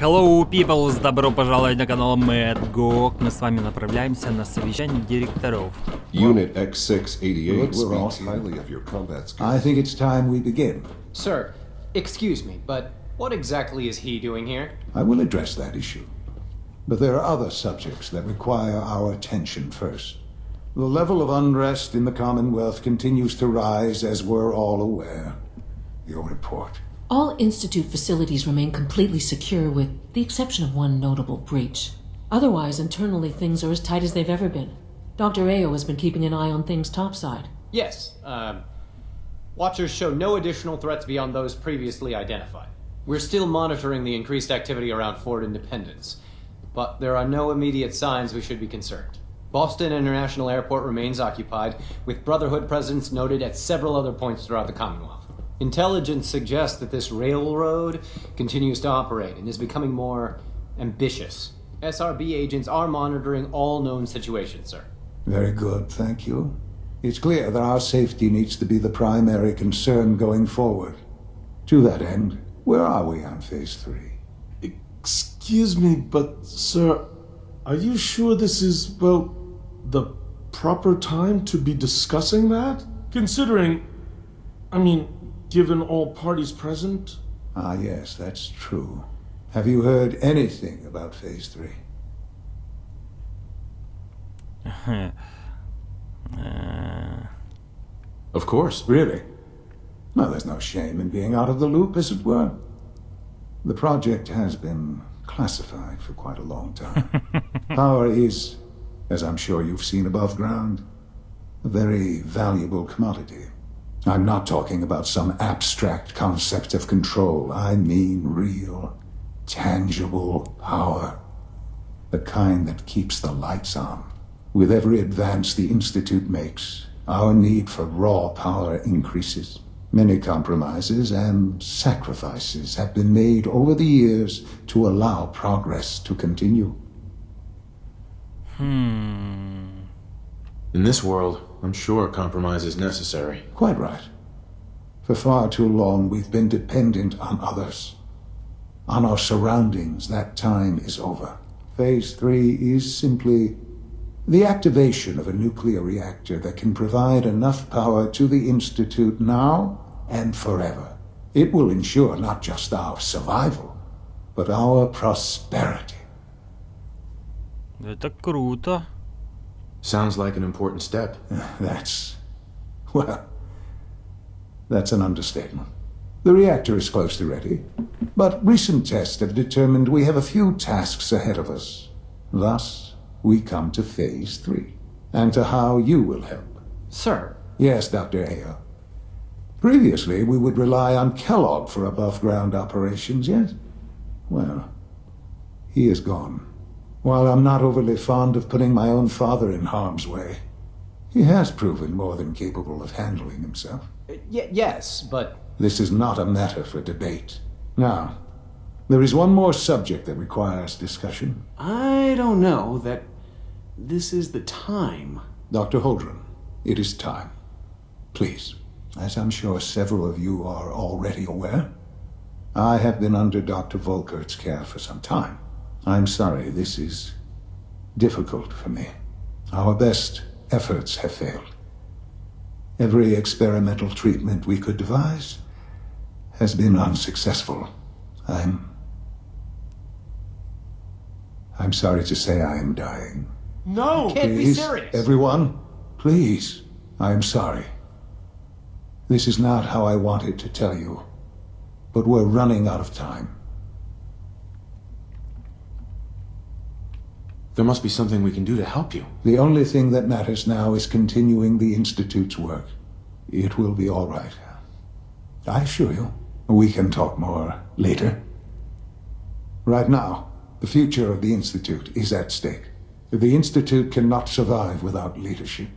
Hello, people! Добро пожаловать на канал MadGOK. Мы с вами направляемся на совещание директоров. Unit X50 We're all speaks highly of your combat skills. I think it's time we begin. Sir, excuse me, but what exactly is he doing here? I will address that issue. But there are other subjects that require our attention first. The level of unrest in the Commonwealth continues to rise, as we're all aware. Your report. All Institute facilities remain completely secure with the exception of one notable breach. Otherwise, internally, things are as tight as they've ever been. Dr. A.O. has been keeping an eye on things topside. Yes, Watchers show no additional threats beyond those previously identified. We're still monitoring the increased activity around Fort Independence, but there are no immediate signs we should be concerned. Boston International Airport remains occupied, with Brotherhood presence noted at several other points throughout the Commonwealth. Intelligence suggests that this railroad continues to operate and is becoming more ambitious. SRB agents are monitoring all known situations, sir. Very good, thank you. It's clear that our safety needs to be the primary concern going forward. To that end, where are we on Phase 3? Excuse me, but, sir, are you sure this is, well, the proper time to be discussing that? Considering, given all parties present? Ah, yes, that's true. Have you heard anything about Phase 3? Of course. Really? Well, there's no shame in being out of the loop, as it were. The project has been classified for quite a long time. Power is, as I'm sure you've seen above ground, a very valuable commodity. I'm not talking about some abstract concept of control. I mean real, tangible power. The kind that keeps the lights on. With every advance the Institute makes, our need for raw power increases. Many compromises and sacrifices have been made over the years to allow progress to continue. In this world, I'm sure compromise is necessary. Quite right. For far too long, we've been dependent on others. On our surroundings, that time is over. Phase 3 is simply the activation of a nuclear reactor that can provide enough power to the Institute now and forever. It will ensure not just our survival, but our prosperity. Это круто. Sounds like an important step. That's an understatement. The reactor is close to ready, but recent tests have determined we have a few tasks ahead of us. Thus, we come to Phase 3, and to how you will help. Sir. Yes, Dr. A.O. Previously, we would rely on Kellogg for above-ground operations, yes? Well, he is gone. While I'm not overly fond of putting my own father in harm's way, he has proven more than capable of handling himself. Yes, but... This is not a matter for debate. Now, there is one more subject that requires discussion. I don't know that this is the time. Dr. Holdren, it is time. Please, as I'm sure several of you are already aware, I have been under Dr. Volkert's care for some time. I'm sorry, this is difficult for me. Our best efforts have failed. Every experimental treatment we could devise has been unsuccessful. I'm sorry to say I am dying. No! You can't be Please, serious! everyone, please, I am sorry. This is not how I wanted to tell you, but we're running out of time. There must be something we can do to help you. The only thing that matters now is continuing the Institute's work. It will be all right. I assure you. We can talk more later. Right now, the future of the Institute is at stake. The Institute cannot survive without leadership.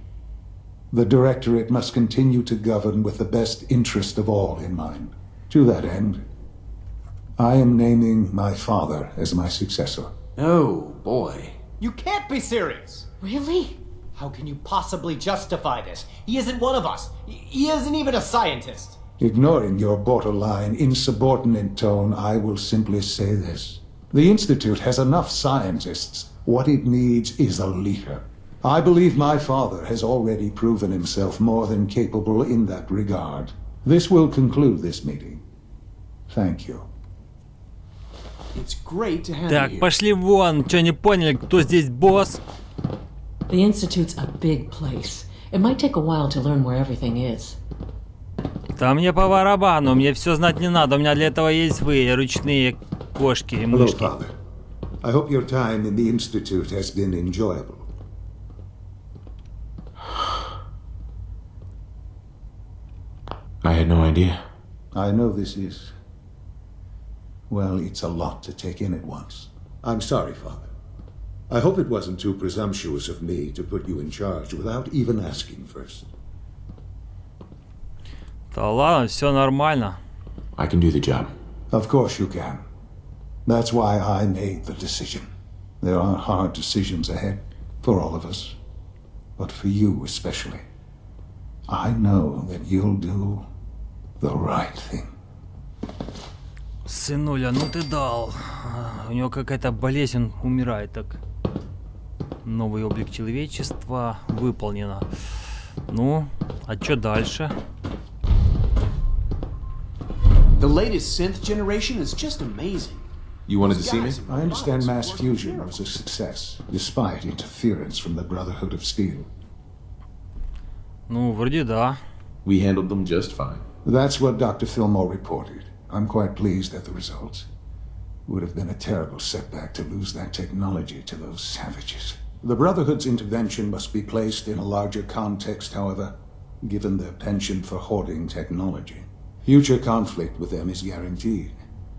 The Directorate must continue to govern with the best interest of all in mind. To that end, I am naming my father as my successor. Oh, boy. You can't be serious! Really? How can you possibly justify this? He isn't one of us. He isn't even a scientist. Ignoring your borderline, insubordinate tone, I will simply say this. The Institute has enough scientists. What it needs is a leader. I believe my father has already proven himself more than capable in that regard. This will conclude this meeting. Thank you. It's great to have you Так, here. пошли вон. Чё, не поняли, кто здесь босс? The Institute's a big place. It might take a while to learn where everything is. Да мне по барабану, мне все знать не надо. У меня для этого есть вы, ручные кошки и Hello, мышки. Father. I hope your time in the Institute has been enjoyable. I had no idea. I know this is... Well, it's a lot to take in at once. I'm sorry, Father. I hope it wasn't too presumptuous of me to put you in charge without even asking first. Да ладно, все нормально. I can do the job. Of course you can. That's why I made the decision. There are hard decisions ahead for all of us, but for you especially. I know that you'll do the right thing. Сынуля, ну ты дал. У него какая-то болезнь, он умирает так. Новый облик человечества выполнено. Ну, а что дальше? The latest synth generation is just amazing. You wanted to see me? I understand mass fusion was a success, despite interference from the Brotherhood of Steel. Ну, вроде да. We handled them just fine. That's what Dr. Fillmore reported. I'm quite pleased at the results. Would have been a terrible setback to lose that technology to those savages. The Brotherhood's intervention must be placed in a larger context, however, given their penchant for hoarding technology. Future conflict with them is guaranteed.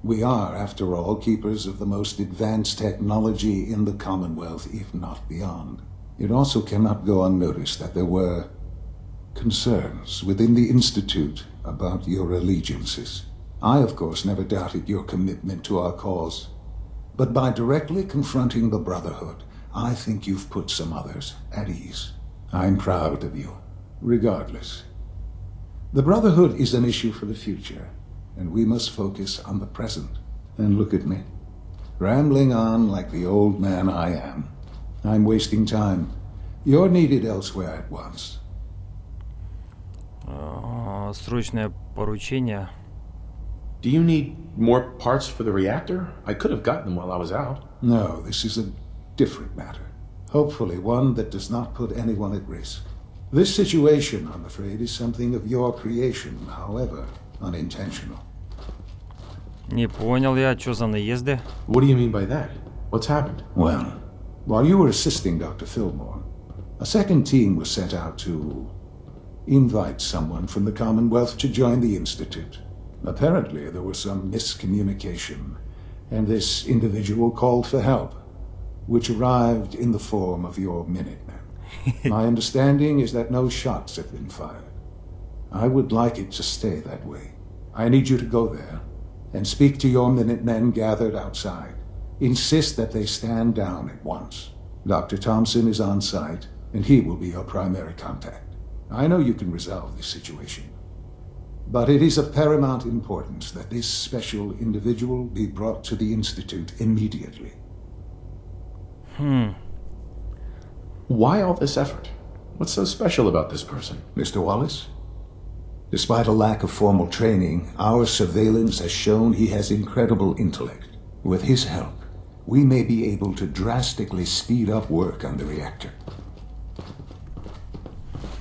We are, after all, keepers of the most advanced technology in the Commonwealth, if not beyond. It also cannot go unnoticed that there were concerns within the Institute about your allegiances. I, of course, never doubted your commitment to our cause. But by directly confronting the Brotherhood, I think you've put some others at ease. I'm proud of you, regardless. The Brotherhood is an issue for the future, and we must focus on the present. And look at me, rambling on like the old man I am. I'm wasting time. You're needed elsewhere at once. Срочное поручение. Do you need more parts for the reactor? I could have gotten them while I was out. No, this is a different matter. Hopefully one that does not put anyone at risk. This situation, I'm afraid, is something of your creation, however unintentional. Не понял я, что за наезды? What do you mean by that? What's happened? Well, while you were assisting Dr. Fillmore, a second team was sent out to invite someone from the Commonwealth to join the Institute. Apparently, there was some miscommunication, and this individual called for help, which arrived in the form of your Minutemen. My understanding is that no shots have been fired. I would like it to stay that way. I need you to go there and speak to your Minutemen gathered outside. Insist that they stand down at once. Dr. Thompson is on site, and he will be your primary contact. I know you can resolve this situation, but it is of paramount importance that this special individual be brought to the Institute immediately. Why all this effort? What's so special about this person? Mr. Wallace? Despite a lack of formal training, our surveillance has shown he has incredible intellect. With his help, we may be able to drastically speed up work on the reactor.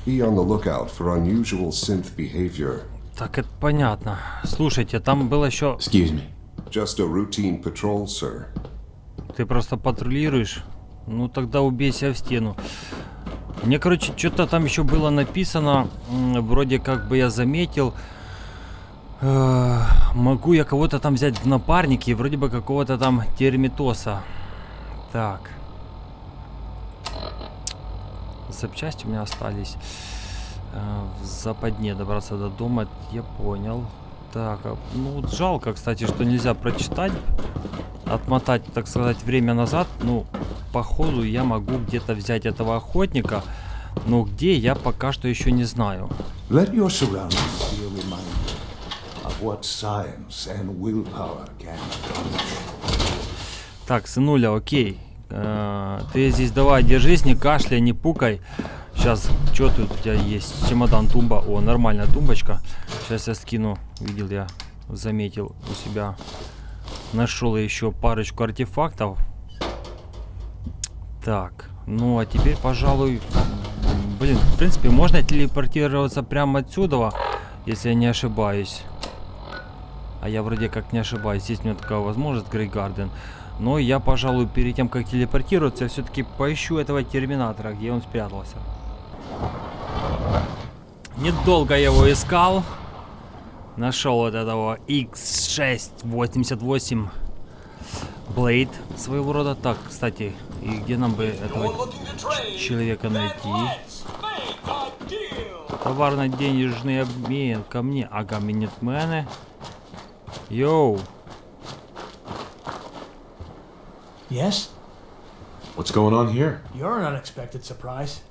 Be on the lookout for unusual synth behavior. Так, это понятно. Слушайте, там было еще... Excuse me. Just a routine patrol, sir. Ты просто патрулируешь? Ну тогда убейся в стену. Мне, короче, что-то там еще было написано. Вроде как бы я заметил. Могу я кого-то там взять в напарники. Вроде бы какого-то там термитоса. Так. Запчасти у меня остались. В западне добраться до дома. Я понял. Так, ну жалко, кстати, что нельзя прочитать. Отмотать, так сказать, время назад. Ну, походу я могу где-то взять этого охотника. Но где, я пока что еще не знаю. Let your surroundings be a reminder of what science and willpower can accomplish. Так, сынуля, окей. Ты здесь давай держись, не кашляй, не пукай. Сейчас, что тут у тебя есть? Чемодан, тумба. О, нормальная тумбочка. Сейчас я скину. Видел я, заметил у себя. Нашел еще парочку артефактов. Так, ну а теперь, пожалуй... Блин, в принципе, можно телепортироваться прямо отсюда, если я не ошибаюсь. А я вроде как не ошибаюсь. Есть у меня такая возможность, Грей Гарден. Но я, пожалуй, перед тем, как телепортироваться, я все-таки поищу этого терминатора, где он спрятался. Недолго я его искал. Нашел вот этого x50 Blade своего рода. Так, кстати, и где нам бы этого человека найти? Товарно-денежный обмен ко мне. Ага, минитмены. Йоу. Yes? What's going on here? You're an unexpected surprise.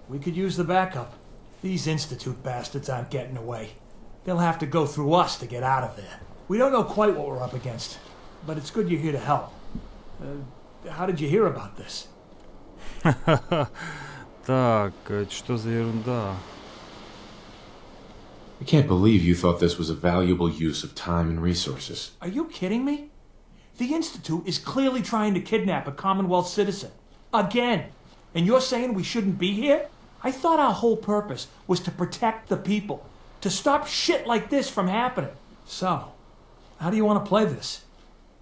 We could use the backup. These Institute bastards aren't getting away. They'll have to go through us to get out of there. We don't know quite what we're up against, but it's good you're here to help. How did you hear about this? Так, что за ерунда? I can't believe you thought this was a valuable use of time and resources. Are you kidding me? The Institute is clearly trying to kidnap a Commonwealth citizen. Again. And you're saying we shouldn't be here? I thought our whole purpose was to protect the people. To stop shit like this from happening. So, how do you want to play this?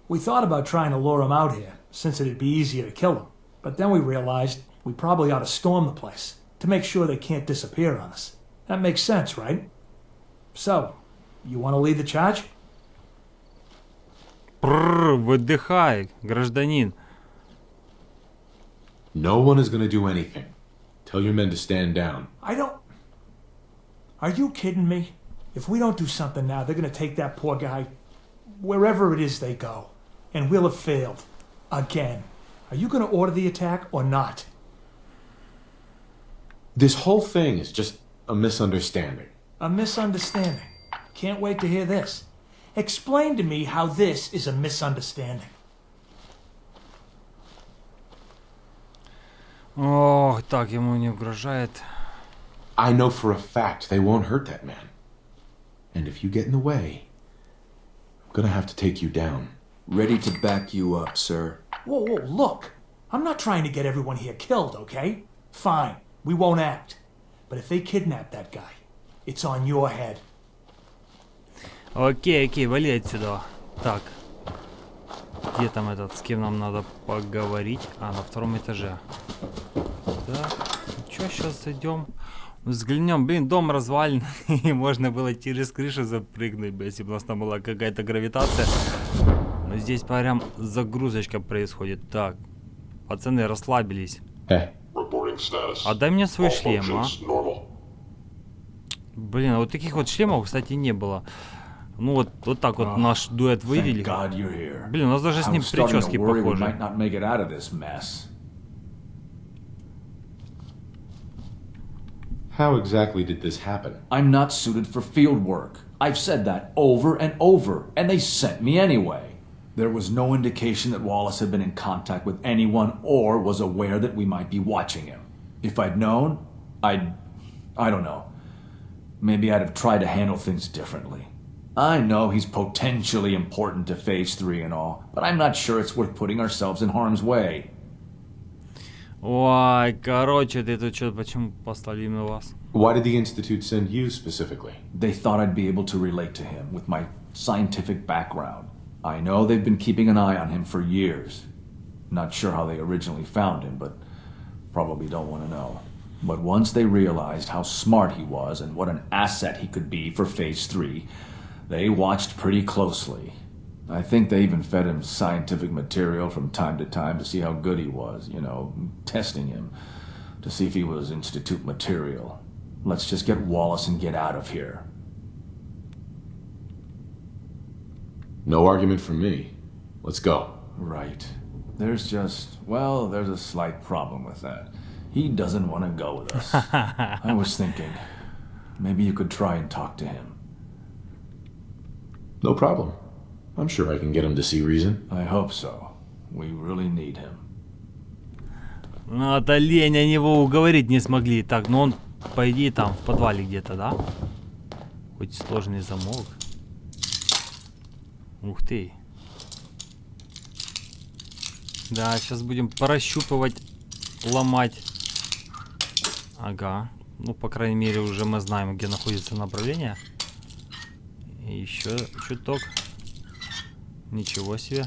We thought about trying to lure him out here, since it'd be easier to kill him. But then we realized we probably ought to storm the place, to make sure they can't disappear on us. That makes sense, right? So, you want to lead the charge? Выдыхай, гражданин. No one is going to do anything. Tell your men to stand down. I don't... Are you kidding me? If we don't do something now, they're going to take that poor guy wherever it is they go. And we'll have failed. Again. Are you going to order the attack or not? This whole thing is just a misunderstanding. A misunderstanding. Can't wait to hear this. Explain to me how this is a misunderstanding. Ох, так, ему не угрожает. I know for a fact they won't hurt that man. And if you get in the way, I'm gonna have to take you down. Ready to back you up, sir. Whoa, whoa, look. I'm not trying to get everyone here killed, okay? Fine, we won't act. But if they kidnap that guy, it's on your head. Окей, окей, вали отсюда. Так. Где там этот, с кем нам надо поговорить? А, на втором этаже. Так, что, сейчас зайдем? Взглянем. Блин, дом развален. И можно было через крышу запрыгнуть, если бы у нас там была какая-то гравитация. Но здесь прям загрузочка происходит. Так, пацаны расслабились. Отдай мне свой шлем, а? Блин, а вот таких вот шлемов, кстати, не было. Ну вот так вот наш дуэт вывели. Блин, у нас даже с ним прически похожи. How exactly did this happen? I'm not suited for field work. I've said that over and over, and they sent me anyway. There was no indication that Wallace had been in contact with anyone or was aware that we might be watching him. If I'd known, I don't know. Maybe I'd have tried to handle things differently. I know he's potentially important to Phase 3 and all, but I'm not sure it's worth putting ourselves in harm's way. Ой, короче, ты тут что, почему послали на вас? Why did the Institute send you specifically? They thought I'd be able to relate to him with my scientific background. I know they've been keeping an eye on him for years. Not sure how they originally found him, but probably don't want to know. But once they realized how smart he was and what an asset he could be for Phase 3, they watched pretty closely. I think they even fed him scientific material from time to time to see how good he was, you know, testing him, to see if he was Institute material. Let's just get Wallace and get out of here. No argument from me. Let's go. Right. There's a slight problem with that. He doesn't want to go with us. I was thinking, maybe you could try and talk to him. No problem. I'm sure I can get him to see reason. I hope so. We really need him. Ну, это лень, они его уговорить не смогли. Так, ну он, по идее, там, в подвале где-то, да? Хоть сложный замок. Ух ты. Да, сейчас будем прощупывать, ломать. Ага. Ну, по крайней мере, уже мы знаем, где находится направление. И еще чуток. Ничего себе.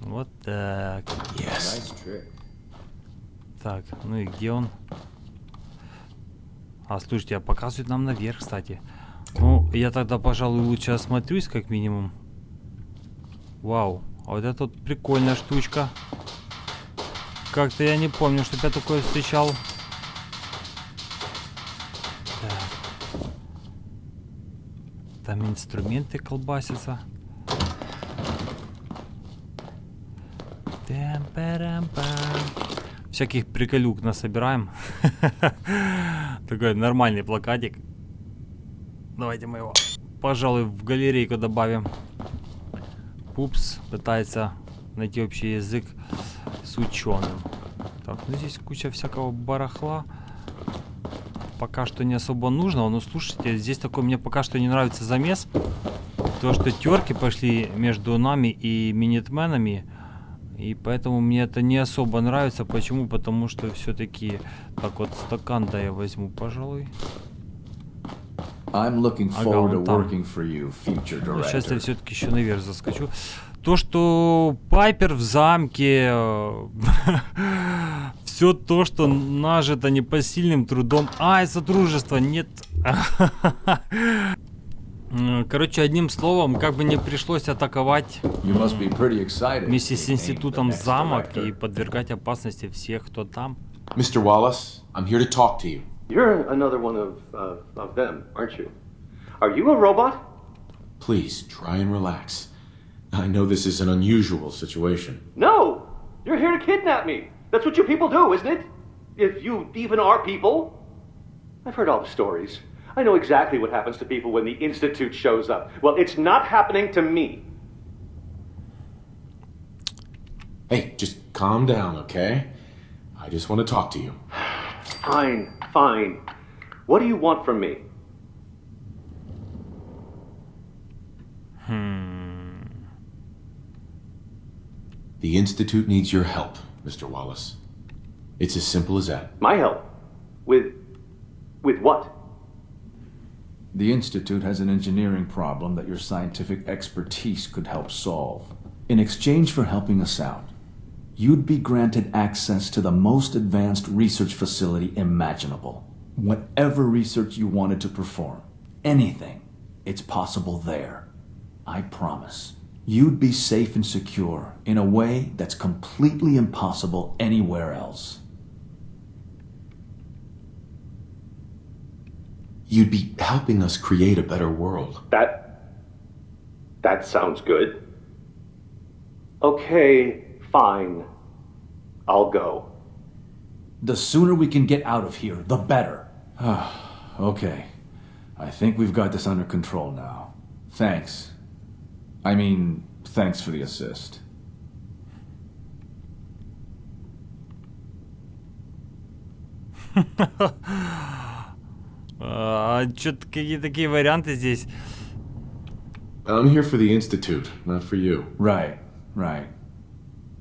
Вот так. Yes. Так, ну и где он? А, слушайте, а показывает нам наверх, кстати. Ну, я тогда, пожалуй, лучше осмотрюсь, как минимум. Вау, а вот это вот прикольная штучка. Как-то я не помню, чтобы я такое встречал. Так. Там инструменты колбасятся. Всяких приколюк насобираем. Такой нормальный плакатик. Давайте мы его, пожалуй, в галерейку добавим. Пупс пытается найти общий язык с ученым. Так, ну здесь куча всякого барахла. Пока что не особо нужного. Но слушайте, здесь такой мне пока что не нравится замес. То, что терки пошли между нами и минитменами. И поэтому мне это не особо нравится. Почему? Потому что все-таки... Так вот, стакан да я возьму, пожалуй. I'm looking forward to working for you, future director. Сейчас я все-таки еще наверх заскочу. То, что Пайпер в замке... Все то, что нажито непосильным трудом. Ай, содружество, нет. Короче, одним словом, как бы не пришлось атаковать вместе с институтом замок и подвергать опасности всех, кто там. Mr. Wallace, I'm here to talk to you. You're another one of them, aren't you? Are you a robot? Please, try and relax. I know this is an unusual situation. No! You're here to kidnap me! That's what you people do, isn't it? If you even are people. I've heard all the stories. I know exactly what happens to people when the Institute shows up. Well, it's not happening to me. Hey, just calm down, okay? I just want to talk to you. Fine, fine. What do you want from me? The Institute needs your help, Mr. Wallace. It's as simple as that. My help? With what? The Institute has an engineering problem that your scientific expertise could help solve. In exchange for helping us out, you'd be granted access to the most advanced research facility imaginable. Whatever research you wanted to perform, anything, it's possible there. I promise. You'd be safe and secure in a way that's completely impossible anywhere else. You'd be helping us create a better world. That sounds good. Okay, fine. I'll go. The sooner we can get out of here, the better. Okay. I think we've got this under control now. Thanks. I mean, thanks for the assist. Что-то какие такие варианты здесь. I'm here for the Institute, not for you. Right.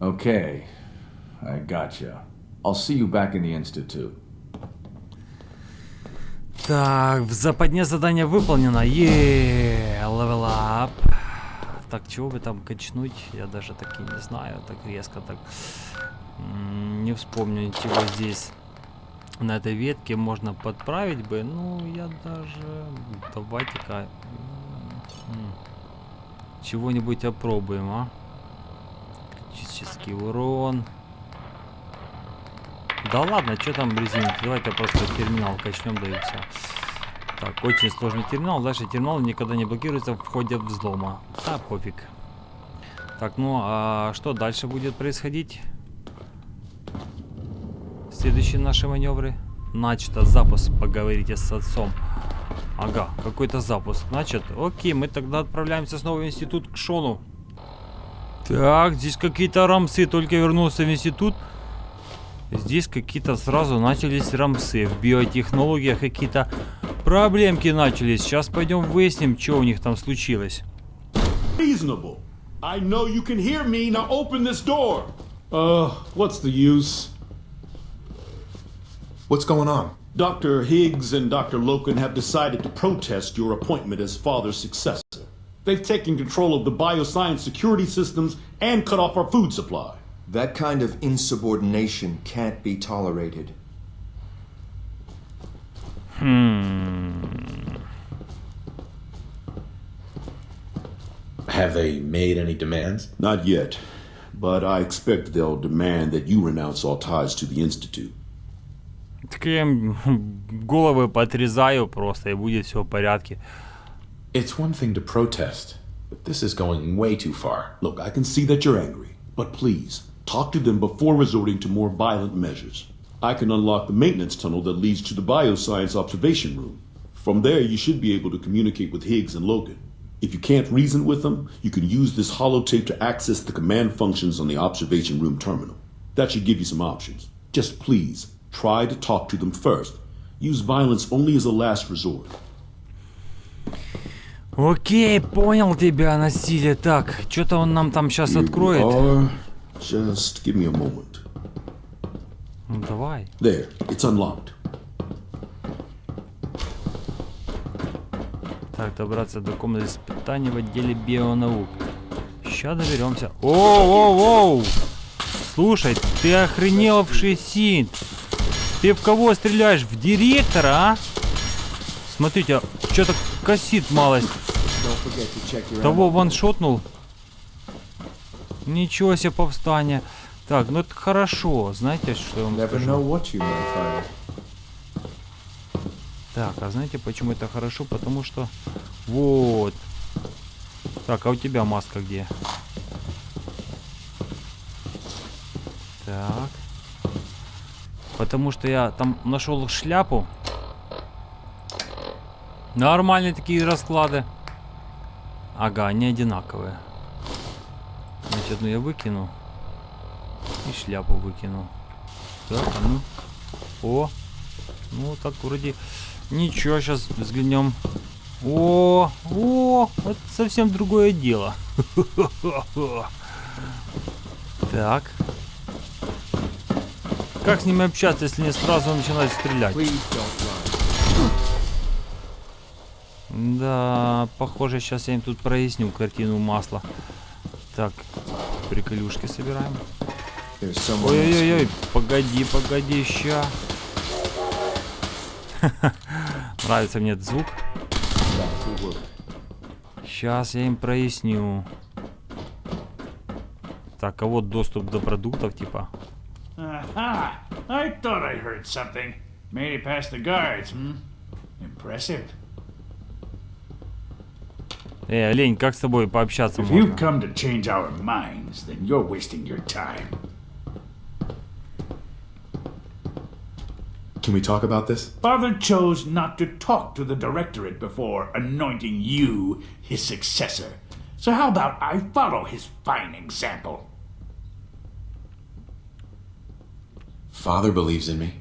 Okay. I gotcha. I'll see you back in the Institute. Так, в западне задание выполнено. Level up. Так, чего бы там качнуть? Я даже так и не знаю. Так резко так. Не вспомню ничего здесь. На этой ветке можно подправить бы. Ну, я даже... Давайте-ка... Чего-нибудь опробуем, а? Критический урон. Да ладно, что там резинки? Давайте просто терминал качнем, да и все. Так, очень сложный терминал. Дальше терминал никогда не блокируется в ходе взлома. Да, пофиг. Так, ну а что дальше будет происходить? Следующие наши маневры. Начато запуск. Поговорите с отцом. Ага, какой-то запуск. Значит, окей, мы тогда отправляемся снова в институт к Шону. Так, здесь какие-то рамсы. Только вернулся в институт. Здесь какие-то сразу начались рамсы. В биотехнологиях какие-то проблемки начались. Сейчас пойдем выясним, что у них там случилось. Reasonable. I know you can hear me. Now open this door. What's the use? What's going on? Dr. Higgs and Dr. Loken have decided to protest your appointment as father's successor. They've taken control of the bioscience security systems and cut off our food supply. That kind of insubordination can't be tolerated. Have they made any demands? Not yet, but I expect they'll demand that you renounce all ties to the Institute. Так я им головы подрезаю просто, и будет все в порядке. It's one thing to protest, but this is going way too far. Look, I can see that you're angry, but please, talk to them before resorting to more violent measures. I can unlock the maintenance tunnel that leads to the bioscience observation room. From there, you should be able to communicate with Higgs and Logan. If you can't reason with them, you can use this holotape to access the command functions on the observation room terminal. That should give you some options. Just please, try to talk to them first. Use violence only as a last resort. Окей, понял тебя, насилие. Так, что-то он нам там сейчас откроет. Just give me a moment. Ну давай. There, it's unlocked. Так, добраться до комнаты испытаний в отделе бионаук. Сейчас доберемся. Оу! Слушай, ты охреневший синт. Ты в кого стреляешь? В директора, а? Смотрите, что-то косит малость. Того ваншотнул. Ничего себе повстание. Так, ну это хорошо. Знаете, что я вам скажу? Так, а знаете, почему это хорошо? Потому что... Вот. Так, а у тебя маска где? Так. Потому что я там нашел шляпу. Нормальные такие расклады. Ага, они одинаковые. Значит, одну я выкину. И шляпу выкину. Так, а ну. О. Ну, так вроде... Ничего, сейчас взглянем. О, это совсем другое дело. Так. Как с ними общаться, если не сразу начинать стрелять? Да, похоже, сейчас я им тут проясню картину масла. Так, приколюшки собираем. Ой-ой-ой, погоди, ща. Нравится мне этот звук. Сейчас я им проясню. Так, а вот доступ до продуктов, типа. Aha! I thought I heard something. Made it past the guards, Impressive. Лень, как с тобой пообщаться можно? If you've come to change our minds, then you're wasting your time. Can we talk about this? Father chose not to talk to the directorate before anointing you his successor. So how about I follow his fine example? Father believes in me.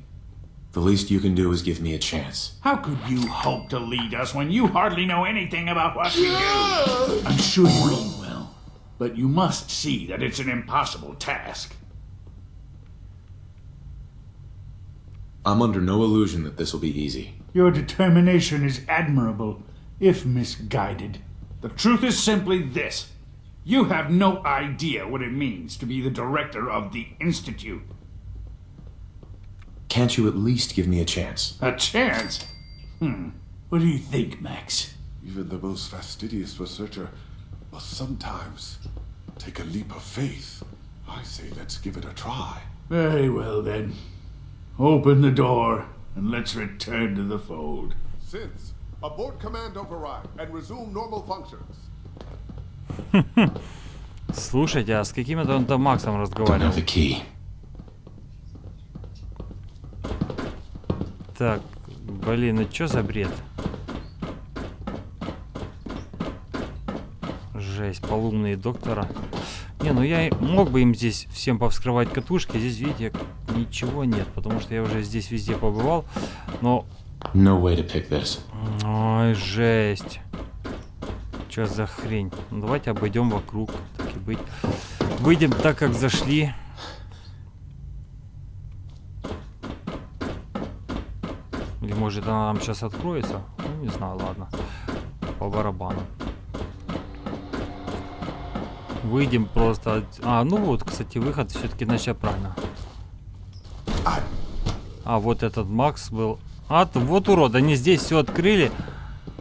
The least you can do is give me a chance. How could you hope to lead us when you hardly know anything about what we do? I'm sure you mean well, but you must see that it's an impossible task. I'm under no illusion that this will be easy. Your determination is admirable, if misguided. The truth is simply this. You have no idea what it means to be the director of the Institute. Can't you at least give me a chance? A chance? What do you think, Max? Even the most fastidious researcher must sometimes take a leap of faith. I say let's give it a try. Very well, then. Open the door, and let's return to the fold. Since, abort command override and resume normal functions. Слушайте, а с каким-то он там Максом разговаривал? Don't have the key. Так, блин, ну чё за бред? Жесть, полумные доктора. Не, ну я мог бы им здесь всем повскрывать катушки. Здесь, видите, ничего нет, потому что я уже здесь везде побывал. Но... No way to pick this. Ой, жесть. Что за хрень? Ну, давайте обойдем вокруг, так и быть. Выйдем так, как зашли. Или может она нам сейчас откроется? Ну, не знаю, ладно. По барабану. Выйдем просто... А, ну вот, кстати, выход все-таки, значит, правильно. А, вот этот Макс был. А, вот урод, они здесь все открыли.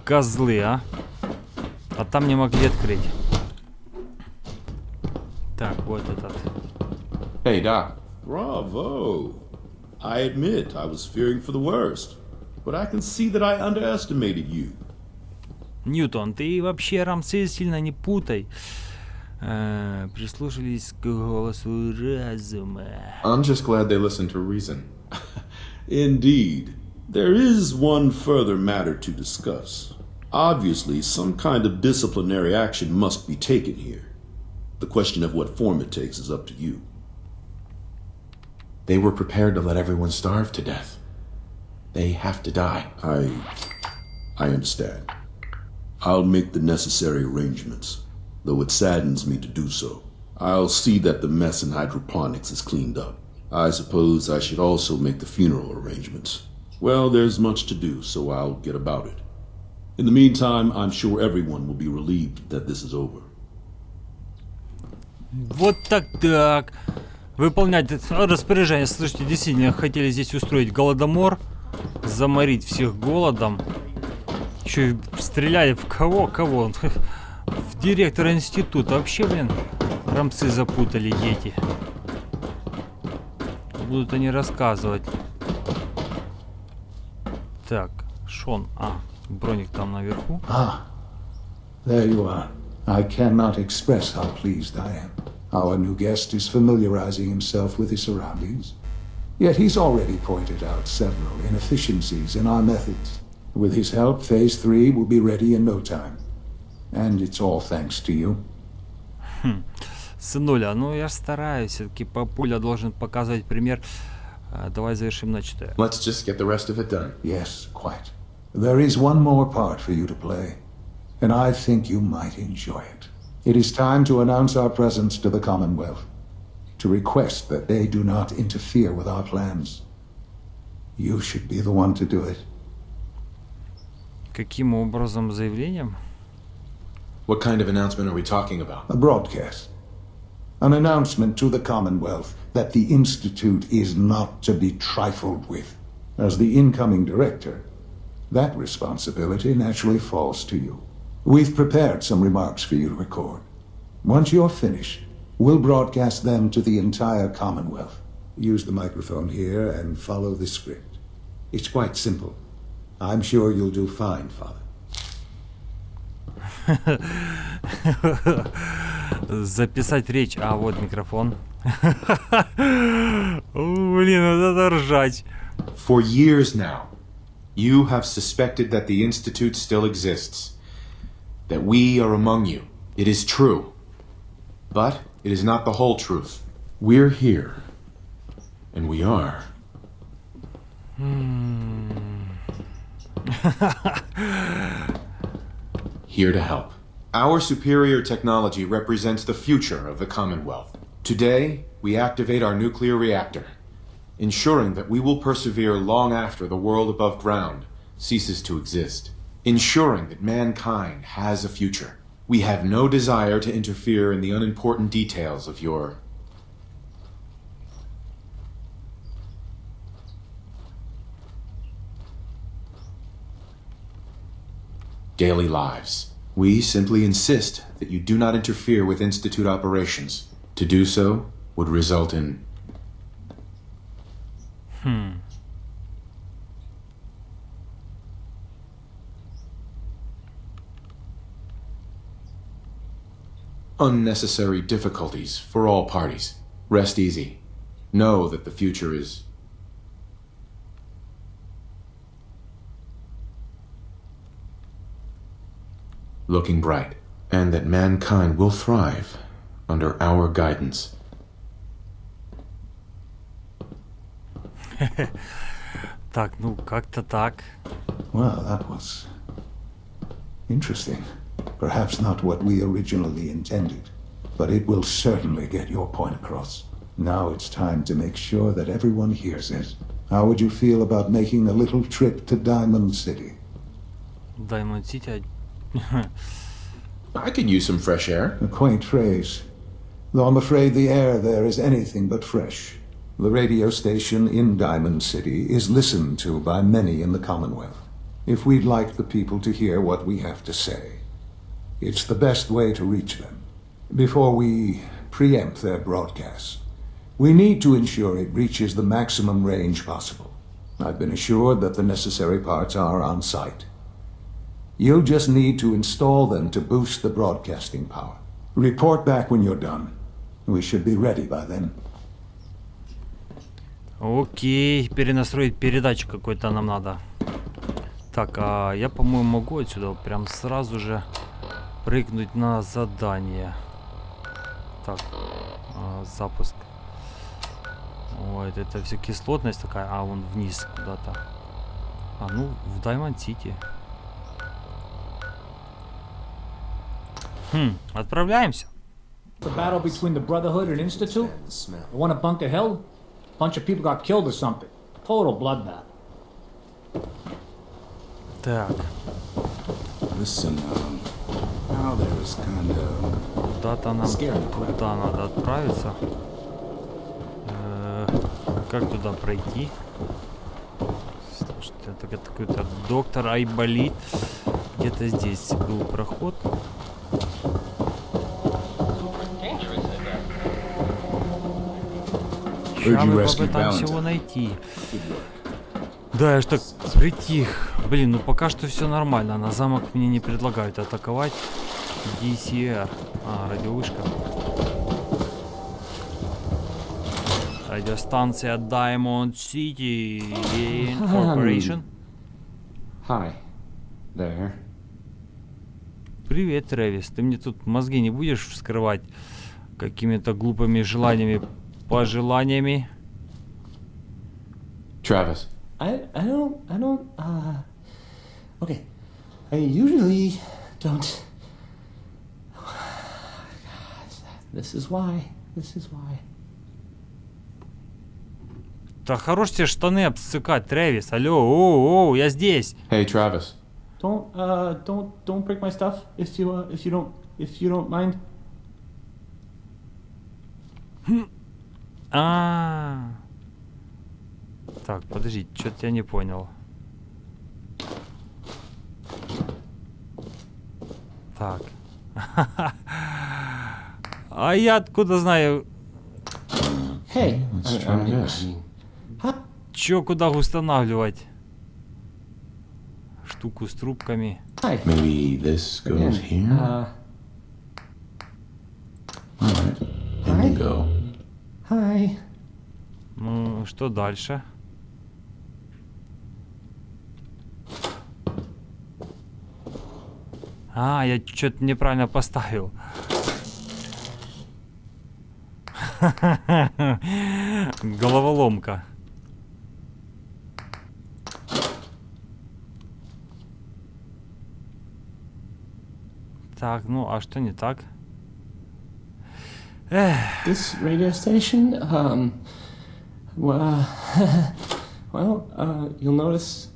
Козлы, а. А там не могли открыть. Так, вот этот. Hey, Doc. Bravo. I admit I was fearing for the worst, but I can see that I underestimated you. Ньютон, ты вообще Рамсей сильно не путай. Прислушались к голосу разума. I'm just glad they listened to reason. Indeed. There is one further matter to discuss. Obviously, some kind of disciplinary action must be taken here. The question of what form it takes is up to you. They were prepared to let everyone starve to death. They have to die. I understand. I'll make the necessary arrangements, though it saddens me to do so. I'll see that the mess in hydroponics is cleaned up. I suppose I should also make the funeral arrangements. Well, there's much to do, so I'll get about it. In the meantime, I'm sure everyone will be relieved that this is over. Вот так. Выполнять распоряжение. Слушайте, действительно хотели здесь устроить голодомор. Заморить всех голодом. Еще и стреляли в кого? В директора института. Вообще, блин, рамсы запутали дети. Будут они рассказывать. Так, Шон. А, броник там наверху. There you are. I cannot express how pleased I am. Our new guest is familiarizing himself with his surroundings. Yet he's already pointed out several inefficiencies in our methods. With his help, Phase 3 will be ready in no time. And it's all thanks to you. Сынуля, ну я стараюсь. Все-таки папуля должен показывать пример. Давай завершим начатое. Let's just get the rest of it done. Yes, quite. There is one more part for you to play. And I think you might enjoy it. It is time to announce our presence to the Commonwealth. To request that they do not interfere with our plans. You should be the one to do it. Каким образом заявлением? What kind of announcement are we talking about? A broadcast. An announcement to the Commonwealth that the Institute is not to be trifled with. As the incoming director, that responsibility naturally falls to you. We've prepared some remarks for you to record. Once you're finished, we'll broadcast them to the entire Commonwealth. Use the microphone here and follow the script. It's quite simple. I'm sure you'll do fine, Father. Записать речь. А, вот микрофон. Блин, вот это ржать. For years now, you have suspected that the Institute still exists. That we are among you. It is true. But it is not the whole truth. We're here. And we are. Here to help. Our superior technology represents the future of the Commonwealth. Today, we activate our nuclear reactor, ensuring that we will persevere long after the world above ground ceases to exist. Ensuring that mankind has a future. We have no desire to interfere in the unimportant details of your daily lives. We simply insist that you do not interfere with Institute operations. To do so would result in... unnecessary difficulties for all parties. Rest easy. Know that the future is... looking bright. and that mankind will thrive under our guidance. Так, ну как-то так. Well, that was interesting. Perhaps not what we originally intended, but it will certainly get your point across. Now it's time to make sure that everyone hears it. How would you feel about making a little trip to Diamond City? Diamond City. I could use some fresh air. A quaint phrase, though I'm afraid the air there is anything but fresh. The radio station in Diamond City is listened to by many in the Commonwealth. If we'd like the people to hear what we have to say, it's the best way to reach them. Before we preempt their broadcasts, we need to ensure it reaches the maximum range possible. I've been assured that the necessary parts are on site. You'll just need to install them to boost the broadcasting power. Report back when you're done. We should be ready by then. Окей, перенастроить передачу какой-то нам надо. Так, а я, по-моему, могу отсюда прям сразу же прыгнуть на задание. Так, запуск. Ой, это все кислотность такая. А, вон вниз куда-то. А, ну, в Diamond City. Отправляемся. The battle between the Brotherhood and Institute? The one at Bunker Hill? A bunch of people got killed or something. Total bloodbath. Так. Listen, now there is kind of... Куда-то нам туда надо отправиться. Как туда пройти? Слушайте, это какой-то доктор Айболит. Где-то здесь был проход. Сейчас мы попытаемся его найти. Да, я ж так притих. Блин, ну пока что все нормально. На замок мне не предлагают атаковать. DCR. А, радиовышка. Радиостанция Diamond City Corporation. Hi. There. Привет, Трэвис. Ты мне тут мозги не будешь вскрывать какими-то глупыми желаниями, пожеланиями? Travis. I don't, okay. I usually don't... This is why. Да хорош тебе штаны обсыкать, Трэвис. Алло, оу, я здесь. Hey, Travis. Don't break my stuff if you don't mind. Так, подожди, что-то я не понял. Так. А я откуда знаю? Hey. Чё, куда устанавливать? Штуку с трубками. Maybe this goes here? Alright, in you go. Hi. Ну, что дальше? А, я что-то неправильно поставил. Головоломка. Так, ну, а что не так? This radio station, well, you'll notice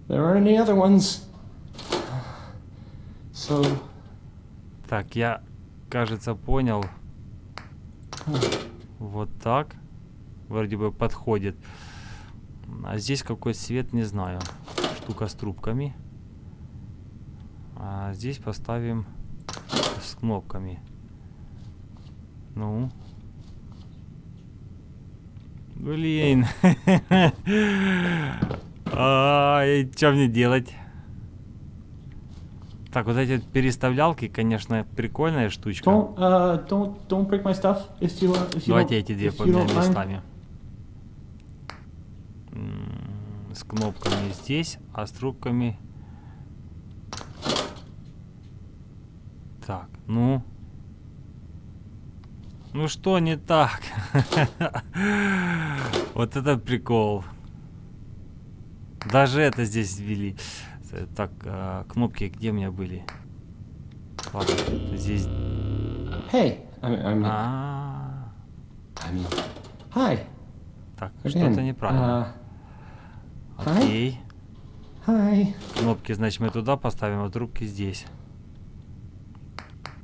there aren't any other ones. So... Так, я, кажется, понял. Вот так. Вроде бы подходит. А здесь какой цвет, не знаю. Штука с трубками. А здесь поставим с кнопками. Ну. Блин. Что мне делать? Так, вот эти переставлялки, конечно, прикольная штучка. Don't break my stuff if you Давайте эти две поменяем местами. С кнопками здесь, а с трубками... Так, ну. Ну что не так? Вот это прикол. Даже это здесь ввели. Так, кнопки где у меня были? Ладно, здесь... Hey, I'm hi. Так, что-то неправильно. Окей. Hi. Кнопки, значит, мы туда поставим, а трубки здесь.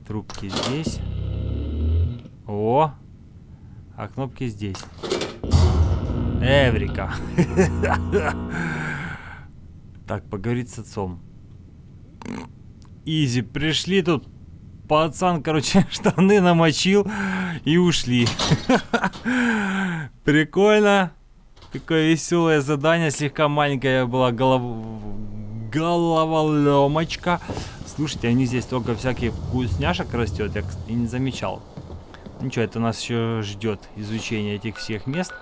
Трубки здесь. О! А кнопки здесь. Эврика. Так, поговорить с отцом. Изи, пришли тут. Пацан, короче, штаны намочил и ушли. Прикольно. Такое веселое задание. Слегка маленькая была головоломочка. Слушайте, они здесь только всяких вкусняшек растет. Я и не замечал. Ничего, это нас еще ждет изучение этих всех мест.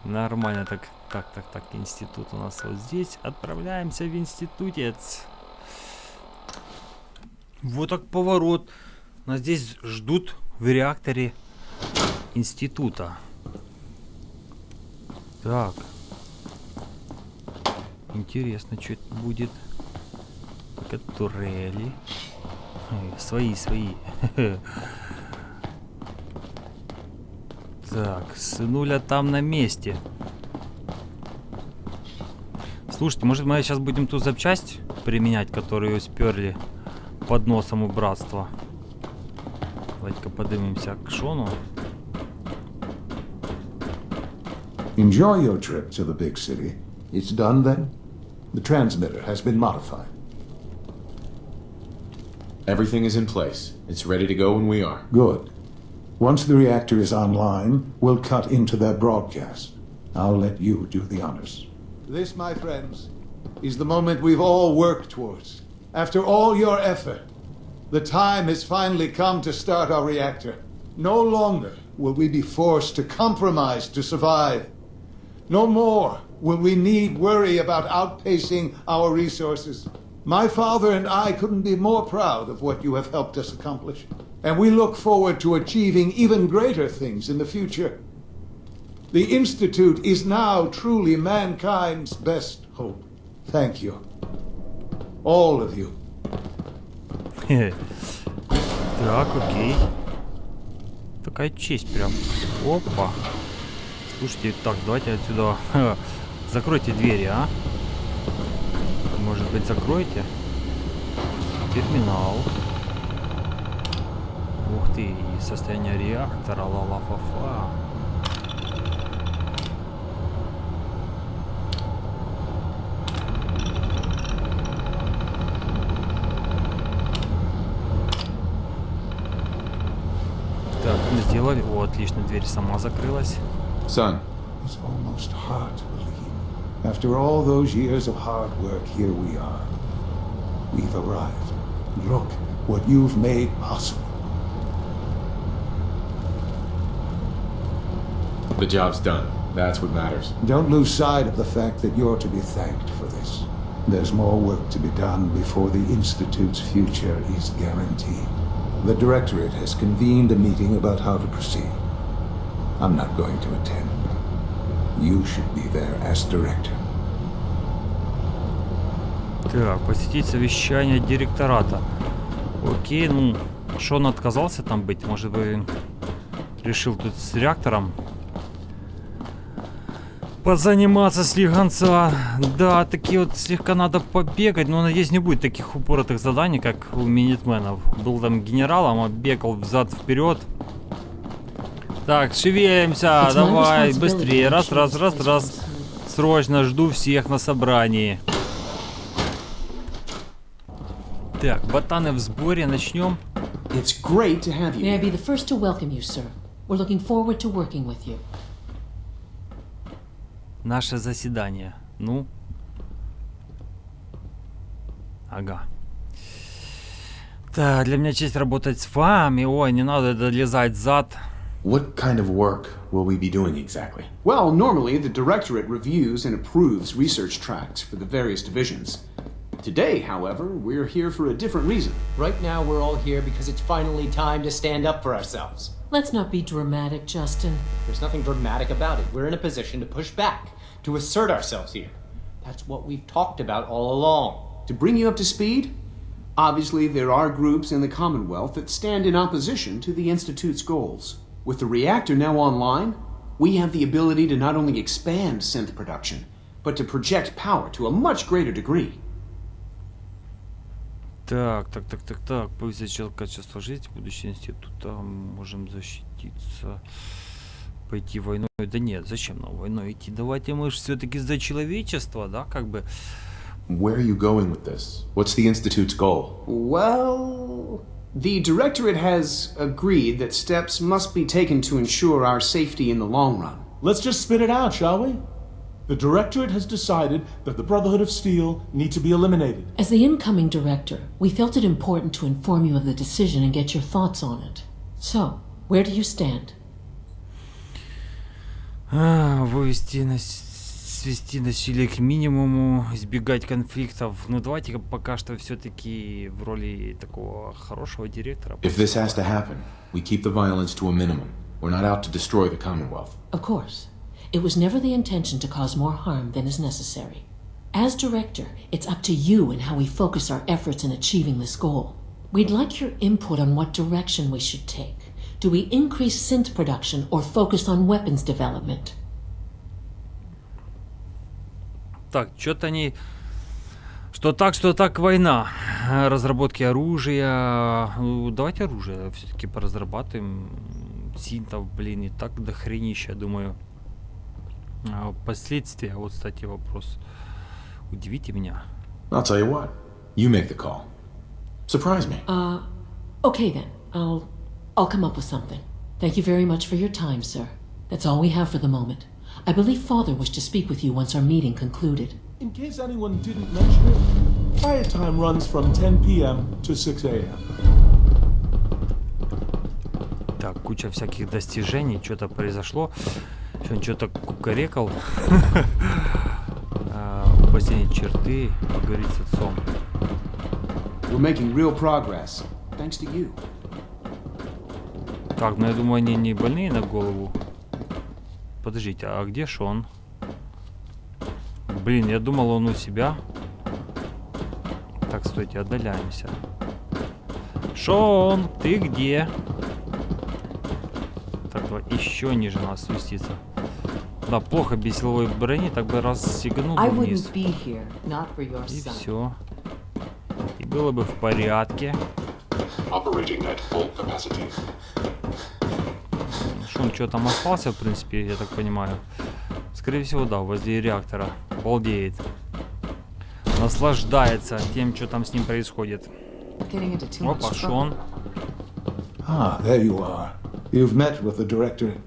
Нормально так. Так, институт у нас вот здесь. Отправляемся в институтец. Вот так поворот. Нас здесь ждут в реакторе института. Так. Интересно, что это будет. Так, это турели. Свои. Так, сынуля там на месте. Слушайте, может мы сейчас будем ту запчасть применять, которую сперли под носом у братства. Давайте-ка поднимемся к Шону. Enjoy your trip to the big city. It's done then? The transmitter has been modified. Everything is in place. It's ready to go when we are. Good. Once the reactor is online, we'll cut into that broadcast. I'll let you do the honors. This, my friends, is the moment we've all worked towards. After all your effort, the time has finally come to start our reactor. No longer will we be forced to compromise to survive. No more will we need worry about outpacing our resources. My father and I couldn't be more proud of what you have helped us accomplish. And we look forward to achieving even greater things in the future. The Institute is now truly mankind's best hope. Thank you. All of you. Так, окей. Такая честь прям. Опа. Слушайте, так, давайте отсюда. Закройте двери, а? Может быть, закройте? Терминал. Ух ты, состояние реактора, ла-ла-фа-фа. Так, мы сделали. О, отлично, дверь сама закрылась. Son. It's almost hard to believe. After all those years of hard work, here we are. We've arrived. Look what you've made possible. The job's done. That's what matters. Don't lose sight of the fact that you're to be thanked for this. There's more work to be done before the Institute's future is guaranteed. The Directorate has convened a meeting about how to proceed. I'm not going to attend. You should be there as Director. Так, посетить совещание директората. Окей, ну, Шон отказался там быть. Может быть, решил тут с реактором позаниматься слегонца. Да, такие вот слегка надо побегать, но надеюсь не будет таких упоротых заданий, как у минитменов. Был там генералом, а бегал взад-вперед. Так, шевелимся, давай, быстрее, раз. Срочно жду всех на собрании. Так, ботаны в сборе, начнем. It's great to have you. May I be the first to welcome you, sir. We're looking forward to working with you. Наше заседание. Ну. Ага. Так, для меня честь работать с вами. Ой, не надо долезать зад. What kind of work will we be doing exactly? Well, normally the Directorate reviews and approves research tracks for the various divisions. Today, however, we're here for a different reason. Right now, we're all here because it's finally time to stand up for ourselves. Let's not be dramatic, Justin. There's nothing dramatic about it. We're in a position to push back, to assert ourselves here. That's what we've talked about all along. To bring you up to speed, obviously there are groups in the Commonwealth that stand in opposition to the Institute's goals. With the reactor now online, we have the ability to not only expand synth production, but to project power to a much greater degree. Так. Повысить качество жизни, будущее института, можем защититься, пойти войной. Да нет, зачем нам войной идти? Давайте мы же все-таки за человечество, да, как бы. Where are you going with this? What's the Institute's goal? Well, the Directorate has agreed that steps must be taken to ensure our safety in the long run. Let's just spit it out, shall we? The Directorate has decided that the Brotherhood of Steel need to be eliminated. As the incoming director, we felt it important to inform you of the decision and get your thoughts on it. So, where do you stand? Свести насилие к минимуму, избегать конфликтов. Ну давайте пока что все-таки в роли такого хорошего директора. If this has to happen, we keep the violence to a minimum. We're not out to destroy the Commonwealth. Of course. It was never the intention to cause more harm than is necessary. As director, it's up to you and how we focus our efforts in achieving this goal. We'd like your input on what direction we should take. Do we increase synth production or focus on weapons development? Так, что-то они... Что так, война. Разработки оружия. Ну, давайте оружие все-таки поразрабатываем. Синтов, блин, и так дохренища, думаю. Последствия, вот, кстати, вопрос. Удивите меня. I'll tell you what. You make the call. Surprise me. Okay then. I'll come up with something. Thank you very much for your time, sir. That's all we have for the moment. I believe Father wished to speak with you once our meeting concluded. In case anyone didn't mention it, quiet time runs from 10 p.m. to 6 a.m. Так, куча всяких достижений, что-то произошло. Он что-то кукарекал. Последние черты, поговорить с отцом. We're making real progress, thanks to you. Так, ну я думаю, они не больные на голову. Подождите, а где Шон? Блин, я думал, он у себя. Так, стойте, отдаляемся. Шон, ты где? Так, давай еще ниже нас спуститься. Да, плохо без силовой брони, так бы раз сигнул вниз. И все. И было бы в порядке. Шон что там остался, в принципе, я так понимаю. Скорее всего, да, возле реактора. Балдеет. Наслаждается тем, что там с ним происходит. Опа, Шон. Ah, there you are. You've met with the Directorate.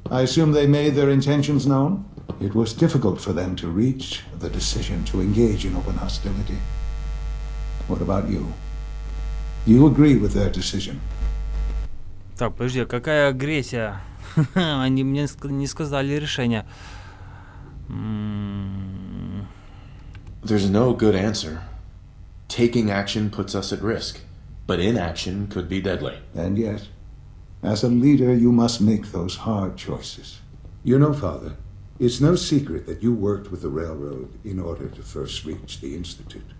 I assume they made their intentions known? It was difficult for them to reach the decision to engage in open hostility. What about you? You agree with their decision? Так, подожди, а какая агрессия? Они мне не сказали решение. There's no good answer. Taking action puts us at risk, but inaction could be deadly. And yet, as a leader, you must make those hard choices. You know, Father, it's no secret that you worked with the Railroad in order to first reach the Institute.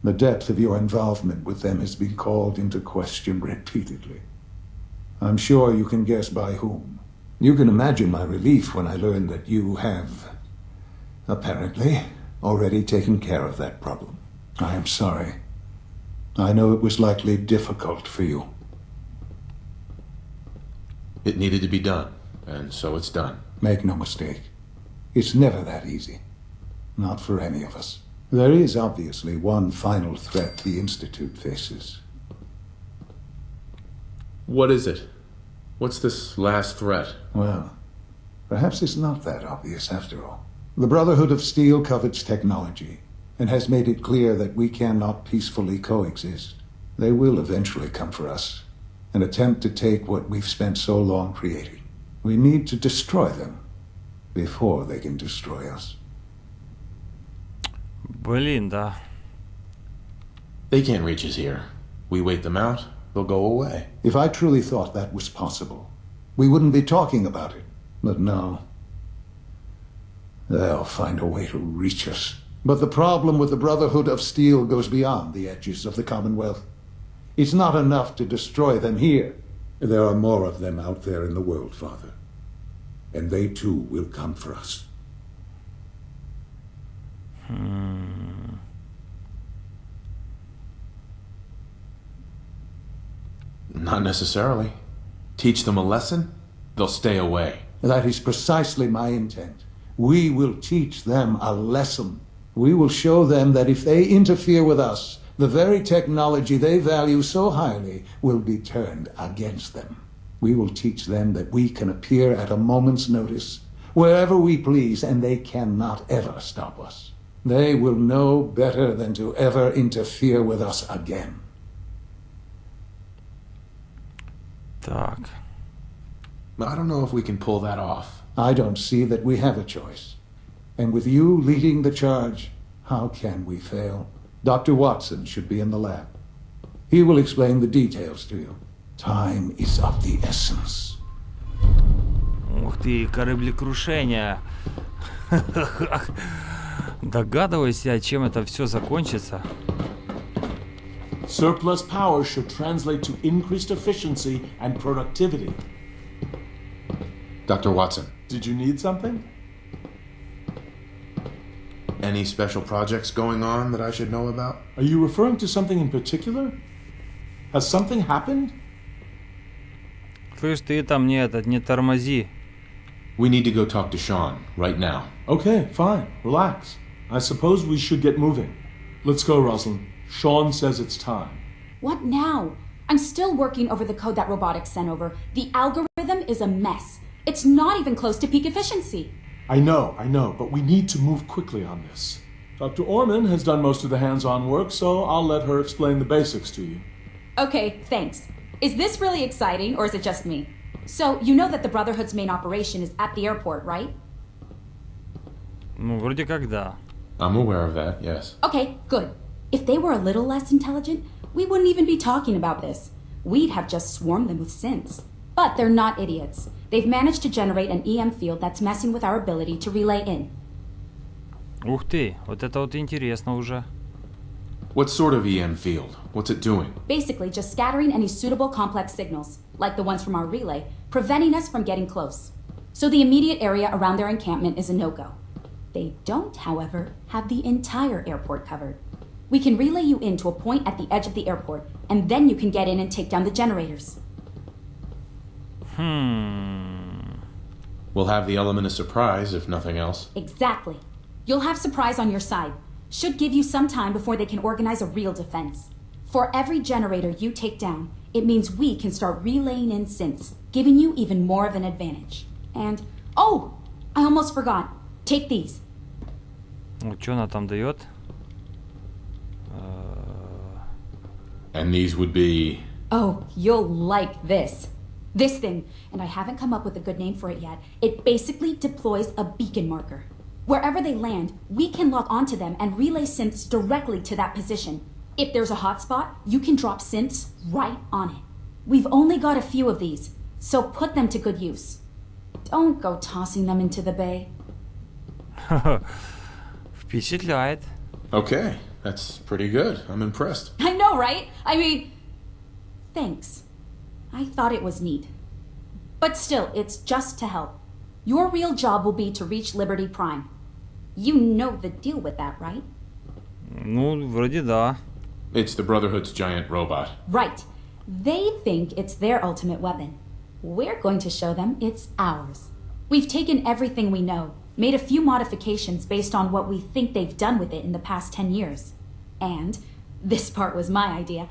The depth of your involvement with them has been called into question repeatedly. I'm sure you can guess by whom. You can imagine my relief when I learned that you have, apparently, already taken care of that problem. I am sorry. I know it was likely difficult for you. It needed to be done, and so it's done. Make no mistake. It's never that easy. Not for any of us. There is obviously one final threat the Institute faces. What is it? What's this last threat? Well, perhaps it's not that obvious after all. The Brotherhood of Steel covets technology and has made it clear that we cannot peacefully coexist. They will eventually come for us and attempt to take what we've spent so long creating. We need to destroy them before they can destroy us. Блин, да. They can't reach us here. We wait them out, they'll go away. If I truly thought that was possible, we wouldn't be talking about it. But no. They'll find a way to reach us. But the problem with the Brotherhood of Steel goes beyond the edges of the Commonwealth. It's not enough to destroy them here. There are more of them out there in the world, Father. And they too will come for us. Not necessarily. Teach them a lesson, they'll stay away. That is precisely my intent. We will teach them a lesson. We will show them that if they interfere with us, the very technology they value so highly will be turned against them. We will teach them that we can appear at a moment's notice, wherever we please, and they cannot ever stop us. They will know better than to ever interfere with us again. Так. I don't know if we can pull that off. I don't see that we have a choice. And with you leading the charge, how can we fail? Dr. Watson should be in the lab. He will explain the details to you. Time is of the essence. Ух ты, кораблекрушение. Догадываюсь я, чем это все закончится. Surplus power should translate to increased efficiency and productivity. Dr. Watson. Did you need something? Any special projects going on that I should know about? Are you referring to something in particular? Has something happened? Слышь, ты там не тормози. We need to go talk to Sean right now. Okay, fine. Relax. I suppose we should get moving. Let's go, Rosalind. Sean says it's time. What now? I'm still working over the code that robotics sent over. The algorithm is a mess. It's not even close to peak efficiency. I know, but we need to move quickly on this. Dr. Orman has done most of the hands-on work, so I'll let her explain the basics to you. Okay, thanks. Is this really exciting, or is it just me? So, you know that the Brotherhood's main operation is at the airport, right? Ну, вроде как да. I'm aware of that, yes. Okay, good. If they were a little less intelligent, we wouldn't even be talking about this. We'd have just swarmed them with synths. But they're not idiots. They've managed to generate an EM field that's messing with our ability to relay in. Ух ты, вот это вот интересно уже. What sort of EM field? What's it doing? Basically, just scattering any suitable complex signals, like the ones from our relay, preventing us from getting close. So the immediate area around their encampment is a no-go. They don't, however, have the entire airport covered. We can relay you in to a point at the edge of the airport, and then you can get in and take down the generators. We'll have the element of surprise, if nothing else. Exactly. You'll have surprise on your side. Should give you some time before they can organize a real defense. For every generator you take down, it means we can start relaying in synths, giving you even more of an advantage. And, oh, I almost forgot. Take these. Ну, что она там дает? And these would be... Oh, you'll like this. This thing, and I haven't come up with a good name for it yet, it basically deploys a beacon marker. Wherever they land, we can lock onto them and relay synths directly to that position. If there's a hotspot, you can drop synths right on it. We've only got a few of these, so put them to good use. Don't go tossing them into the bay. Впечатляет. Okay, that's pretty good. I'm impressed. I know, right? I mean, thanks. I thought it was neat. But still, it's just to help. Your real job will be to reach Liberty Prime. You know the deal with that, right? Ну, вроде да. It's the Brotherhood's giant robot. Right. They think it's their ultimate weapon. We're going to show them it's ours. We've taken everything we know, made a few modifications based on what we think they've done with it in the past 10 years. And, this part was my idea,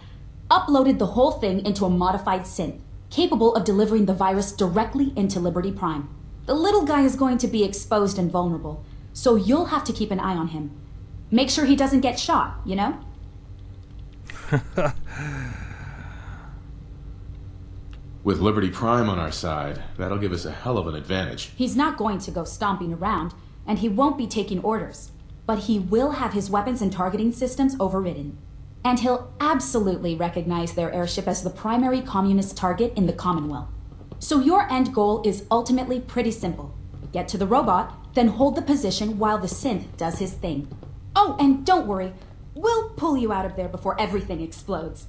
uploaded the whole thing into a modified synth, capable of delivering the virus directly into Liberty Prime. The little guy is going to be exposed and vulnerable, so you'll have to keep an eye on him. Make sure he doesn't get shot, you know? With Liberty Prime on our side, that'll give us a hell of an advantage. He's not going to go stomping around, and he won't be taking orders. But he will have his weapons and targeting systems overridden. And he'll absolutely recognize their airship as the primary communist target in the Commonwealth. So your end goal is ultimately pretty simple. Get to the robot, then hold the position while the synth does his thing. Oh, and don't worry, we'll pull you out of there before everything explodes.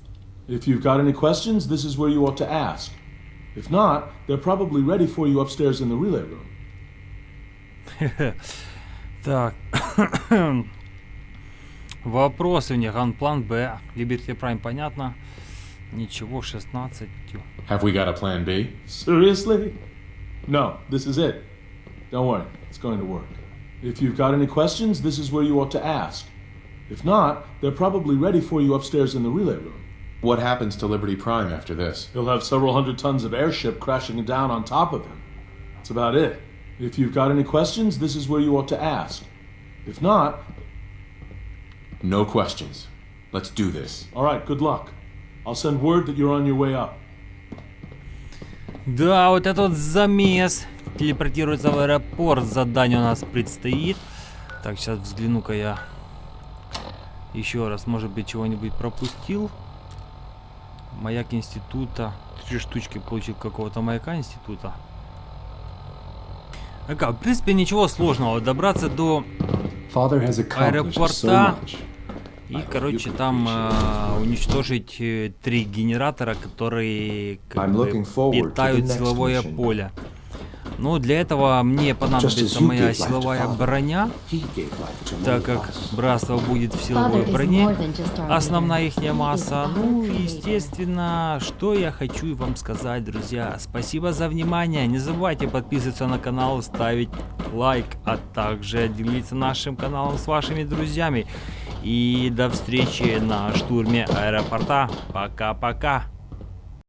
If you've got any questions, this is where you ought to ask. If not, they're probably ready for you upstairs in the relay room. Так. Вопросы у них. План Б. Liberty Prime, понятно. Ничего, 16. Have we got a plan B? Seriously? No, this is it. Don't worry, it's going to work. If you've got any questions, this is where you ought to ask. If not, they're probably ready for you upstairs in the relay room. What happens to Liberty Prime after this? He'll have several hundred tons of airship crashing down on top of him. That's about it. If you've got any questions, this is where you ought to ask. If not... No questions. Let's do this. All right, good luck. I'll send word that you're on your way up. Да, вот этот замес. Телепортируется в аэропорт. Задание у нас предстоит. Так, сейчас взгляну-ка я еще раз. Может быть, чего-нибудь пропустил. Маяк института. 3 штучки получил какого-то маяка института. В принципе, ничего сложного. Добраться до аэропорта и, короче, там уничтожить 3 генератора, которые как бы питают силовое поле. Ну, для этого мне понадобится моя силовая броня, так как братство будет в силовой броне, основная ихняя масса. Ну, естественно, что я хочу вам сказать, друзья. Спасибо за внимание. Не забывайте подписываться на канал, ставить лайк, а также делиться нашим каналом с вашими друзьями. И до встречи на штурме аэропорта. Пока-пока.